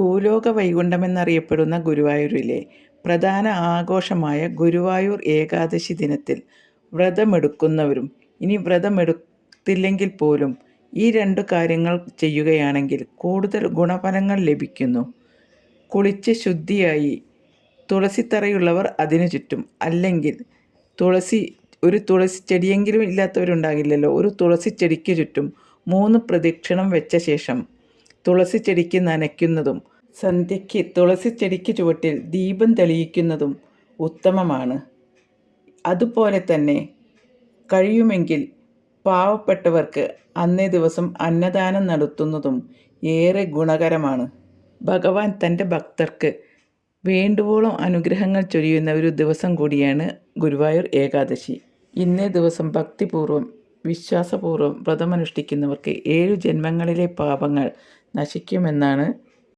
ഭൂലോക വൈകുണ്ഠമെന്നറിയപ്പെടുന്ന ഗുരുവായൂരിലെ പ്രധാന ആഘോഷമായ ഗുരുവായൂർ ഏകാദശി ദിനത്തിൽ വ്രതമെടുക്കുന്നവരും ഇനി വ്രതമെടുത്തില്ലെങ്കിൽ പോലും ഈ രണ്ടു കാര്യങ്ങൾ ചെയ്യുകയാണെങ്കിൽ കൂടുതൽ ഗുണഫലങ്ങൾ ലഭിക്കുന്നു. കുളിച്ച് ശുദ്ധിയായി തുളസിത്തറയുള്ളവർ അതിനു ചുറ്റും, അല്ലെങ്കിൽ ഒരു തുളസി ചെടിയെങ്കിലും ഇല്ലാത്തവരുണ്ടാകില്ലല്ലോ, ഒരു തുളസി ചെടിക്ക് ചുറ്റും 3 പ്രദക്ഷിണം വെച്ച ശേഷം തുളസി ചെടിക്ക് നനയ്ക്കുന്നതും സന്ധ്യയ്ക്ക് തുളസി ചെടിക്ക് ചുവട്ടിൽ ദീപം തെളിയിക്കുന്നതും ഉത്തമമാണ്. അതുപോലെ തന്നെ കഴിയുമെങ്കിൽ പാവപ്പെട്ടവർക്ക് അന്നേ ദിവസം അന്നദാനം നടത്തുന്നതും ഏറെ ഗുണകരമാണ്. ഭഗവാൻ തൻ്റെ ഭക്തർക്ക് വേണ്ടുവോളം അനുഗ്രഹങ്ങൾ ചൊരിയുന്ന ഒരു ദിവസം കൂടിയാണ് ഗുരുവായൂർ ഏകാദശി. ഇന്നേ ദിവസം ഭക്തിപൂർവ്വം വിശ്വാസപൂർവ്വം വ്രതമനുഷ്ഠിക്കുന്നവർക്ക് 7 ജന്മങ്ങളിലെ പാപങ്ങൾ നശിക്കുമെന്നാണ്